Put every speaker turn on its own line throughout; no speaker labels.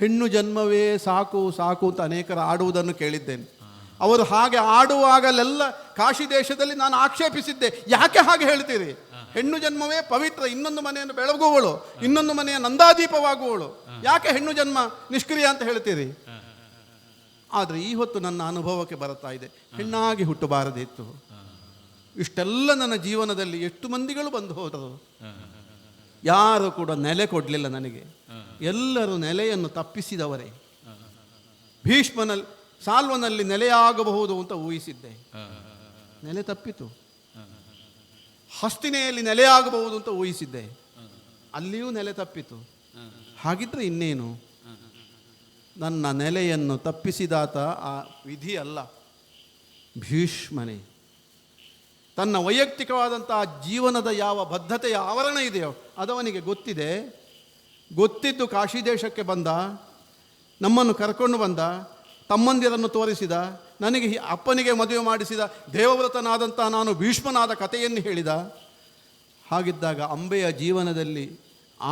ಹೆಣ್ಣು ಜನ್ಮವೇ ಸಾಕು ಸಾಕು ಅಂತ ಅನೇಕರು ಆಡುವುದನ್ನು ಕೇಳಿದ್ದೇನೆ. ಅವರು ಹಾಗೆ ಆಡುವಾಗಲೆಲ್ಲ ಕಾಶಿ ದೇಶದಲ್ಲಿ ನಾನು ಆಕ್ಷೇಪಿಸಿದ್ದೆ, ಯಾಕೆ ಹಾಗೆ ಹೇಳ್ತೀರಿ? ಹೆಣ್ಣು ಜನ್ಮವೇ ಪವಿತ್ರ, ಇನ್ನೊಂದು ಮನೆಯನ್ನು ಬೆಳಗುವವಳು, ಇನ್ನೊಂದು ಮನೆಯ ನಂದಾದೀಪವಾಗುವವಳು, ಯಾಕೆ ಹೆಣ್ಣು ಜನ್ಮ ನಿಷ್ಕ್ರಿಯ ಅಂತ ಹೇಳ್ತೀರಿ? ಆದರೆ ಈ ಹೊತ್ತು ನನ್ನ ಅನುಭವಕ್ಕೆ ಬರುತ್ತಾ ಇದೆ, ಹೆಣ್ಣಾಗಿ ಹುಟ್ಟಬಾರದಿತ್ತು. ಇಷ್ಟೆಲ್ಲ ನನ್ನ ಜೀವನದಲ್ಲಿ ಎಷ್ಟು ಮಂದಿಗಳು ಬಂದು ಹೋದರು, ಯಾರು ಕೂಡ ನೆಲೆ ಕೊಡಲಿಲ್ಲ ನನಗೆ. ಎಲ್ಲರೂ ನೆಲೆಯನ್ನು ತಪ್ಪಿಸಿದವರೇ. ಭೀಷ್ಮನಲ್ಲಿ ಸಾಲ್ವನಲ್ಲಿ ನೆಲೆಯಾಗಬಹುದು ಅಂತ ಊಹಿಸಿದ್ದೆ, ನೆಲೆ ತಪ್ಪಿತು. ಹಸ್ತಿನೆಯಲ್ಲಿ ನೆಲೆಯಾಗಬಹುದು ಅಂತ ಊಹಿಸಿದ್ದೆ, ಅಲ್ಲಿಯೂ ನೆಲೆ ತಪ್ಪಿತು. ಹಾಗಿದ್ರೆ ಇನ್ನೇನು? ನನ್ನ ನೆಲೆಯನ್ನು ತಪ್ಪಿಸಿದಾತ ಆ ವಿಧಿ ಅಲ್ಲ, ಭೀಷ್ಮನೇ. ತನ್ನ ವೈಯಕ್ತಿಕವಾದಂತಹ ಜೀವನದ ಯಾವ ಬದ್ಧತೆಯ ಆವರಣ ಇದೆಯೋ ಅದವನಿಗೆ ಗೊತ್ತಿದೆ. ಗೊತ್ತಿದ್ದು ಕಾಶಿ ದೇಶಕ್ಕೆ ಬಂದ, ನಮ್ಮನ್ನು ಕರ್ಕೊಂಡು ಬಂದ, ತಮ್ಮಂದಿರನ್ನು ತೋರಿಸಿದ, ನನಗೆ ಅಪ್ಪನಿಗೆ ಮದುವೆ ಮಾಡಿಸಿದ, ದೇವವ್ರತನಾದಂಥ ನಾನು ಭೀಷ್ಮನಾದ ಕಥೆಯನ್ನು ಹೇಳಿದ. ಹಾಗಿದ್ದಾಗ ಅಂಬೆಯ ಜೀವನದಲ್ಲಿ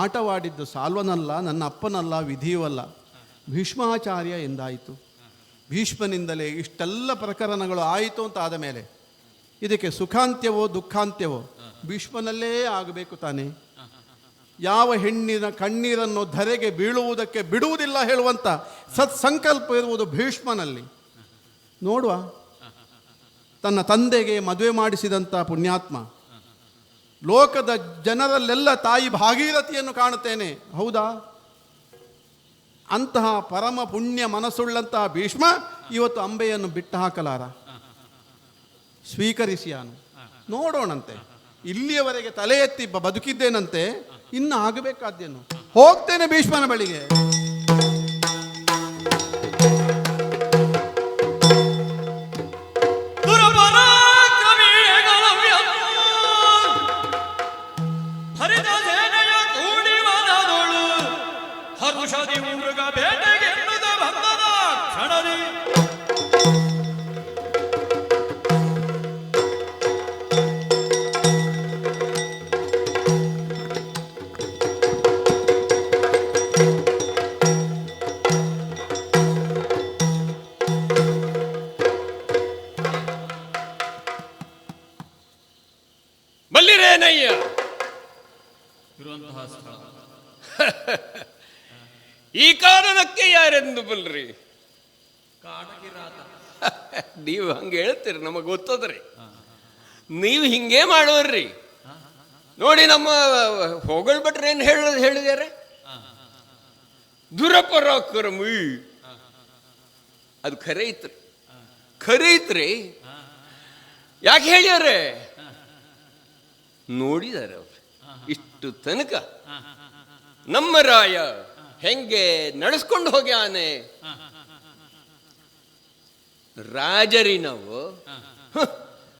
ಆಟವಾಡಿದ್ದು ಸಾಲ್ವನಲ್ಲ, ನನ್ನ ಅಪ್ಪನಲ್ಲ, ವಿಧಿಯೂ ಅಲ್ಲ, ಭೀಷ್ಮಾಚಾರ್ಯ ಎಂದಾಯಿತು. ಭೀಷ್ಮನಿಂದಲೇ ಇಷ್ಟೆಲ್ಲ ಪ್ರಕರಣಗಳು ಆಯಿತು ಅಂತ ಆದ ಮೇಲೆ ಇದಕ್ಕೆ ಸುಖಾಂತ್ಯವೋ ದುಃಖಾಂತ್ಯವೋ ಭೀಷ್ಮನಲ್ಲೇ ಆಗಬೇಕು ತಾನೆ. ಯಾವ ಹೆಣ್ಣಿನ ಕಣ್ಣೀರನ್ನು ಧರೆಗೆ ಬೀಳುವುದಕ್ಕೆ ಬಿಡುವುದಿಲ್ಲ ಹೇಳುವಂಥ ಸತ್ಸಂಕಲ್ಪ ಇರುವುದು ಭೀಷ್ಮನಲ್ಲಿ. ನೋಡುವ, ತನ್ನ ತಂದೆಗೆ ಮದುವೆ ಮಾಡಿಸಿದಂಥ ಪುಣ್ಯಾತ್ಮ. ಲೋಕದ ಜನರಲ್ಲೆಲ್ಲ ತಾಯಿ ಭಾಗೀರಥಿಯನ್ನು ಕಾಣುತ್ತೇನೆ, ಹೌದಾ? ಅಂತಹ ಪರಮ ಪುಣ್ಯ ಮನಸ್ಸುಳ್ಳಂತಹ ಭೀಷ್ಮ ಇವತ್ತು ಅಂಬೆಯನ್ನು ಬಿಟ್ಟು ಹಾಕಲಾರ. ಸ್ವೀಕರಿಸಿಯಾನು, ನೋಡೋಣಂತೆ. ಇಲ್ಲಿಯವರೆಗೆ ತಲೆ ಎತ್ತಿ ಬದುಕಿದ್ದೇನಂತೆ, ಇನ್ನು ಆಗಬೇಕಾದ್ದೇನು? ಹೋಗ್ತೇನೆ ಭೀಷ್ಮನ ಬಳಿಗೆ.
ಈ ಕಾರಣಕ್ಕೆ ಯಾರೆಂದು ಬಲ್ರಿ? ನೀವು ಹಂಗೆ ಹೇಳ್ತೀರಿ, ನಮಗೆ ಗೊತ್ತದ್ರಿ. ನೀವು ಹಿಂಗೆ ಮಾಡೋರ್ರಿ. ನೋಡಿ, ನಮ್ಮ ಹೊಗಳ್ಬಿಟ್ರೆ ಏನು ಹೇಳಿದಾರೆ? ದುರಪರಾಕ್ರಮಿ. ಅದು ಖರೆ ಐತ್ರಿ, ಖರೆ ಐತ್ರಿ. ಯಾಕೆ ಹೇಳ್ಯಾರೆ? ನೋಡಿದಾರೆ ಅವ್ರು ಇಷ್ಟು ತನಕ ನಮ್ಮ ರಾಯ ಹೆಂಗೆ ನಡೆಸ್ಕೊಂಡು ಹೋಗ್ಯಾನೆ. ರಾಜರಿ ನಾವು